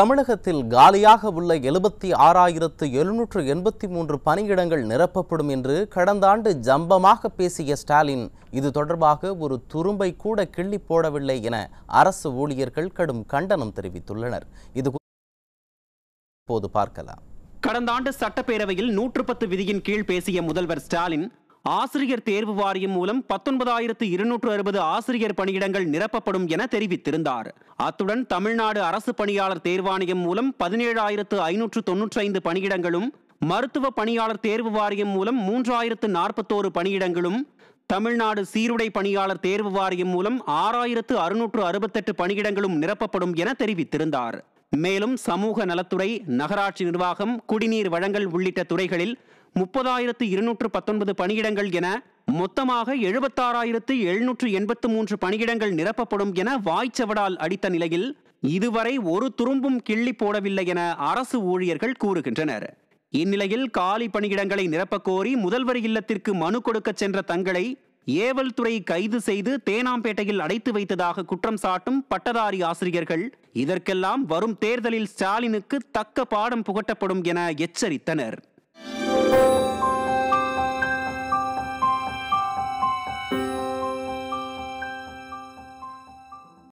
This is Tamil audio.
தமிழகத்தில் காலியாக உள்ள 76,783 பணியிடங்கள் நிரப்பப்படும் என்று கடந்த ஆண்டு ஜம்பமாக பேசிய ஸ்டாலின் இது தொடர்பாக ஒரு துரும்பை கூட கிள்ளி போடவில்லை என அரசு ஊழியர்கள் கடும் கண்டனம் தெரிவித்துள்ளனர். இது இப்போது பார்க்கலாம். கடந்த ஆண்டு சட்டப்பேரவையில் 110 விதியின் கீழ் பேசிய முதல்வர் ஸ்டாலின் ஆசிரியர் தேர்வு வாரியம் மூலம் 19,260 ஆசிரியர் பணியிடங்கள் நிரப்பப்படும் என தெரிவித்திருந்தார். அத்துடன் தமிழ்நாடு அரசு பணியாளர் தேர்வாணையம் மூலம் 17,595 பணியிடங்களும், மருத்துவ பணியாளர் தேர்வு வாரியம் மூலம் 3,041 பணியிடங்களும், தமிழ்நாடு சீருடை பணியாளர் தேர்வு வாரியம் மூலம் 6,668 பணியிடங்களும் நிரப்பப்படும் என தெரிவித்திருந்தார். மேலும் சமூக நலத்துறை, நகராட்சி நிர்வாகம், குடிநீர் வழங்கல் உள்ளிட்ட துறைகளில் 30,219 பணியிடங்கள் என மொத்தமாக 76,783 பணியிடங்கள் நிரப்பப்படும் என வாய்ச்சவடால் அடித்த நிலையில் இதுவரை ஒரு துரும்பும் கிள்ளி போடவில்லை என அரசு ஊழியர்கள் கூறுகின்றனர். இந்நிலையில் காலி பணியிடங்களை நிரப்பக் கோரி முதல்வர் இல்லத்திற்கு மனு கொடுக்க சென்ற தங்களை ஏவல் துறை கைது செய்து தேனாம்பேட்டையில் அடைத்து வைத்ததாக குற்றம் சாட்டும் பட்டதாரி ஆசிரியர்கள் இதற்கெல்லாம் வரும் தேர்தலில் ஸ்டாலினுக்கு தக்க பாடம் புகட்டப்படும் என எச்சரித்தனர்.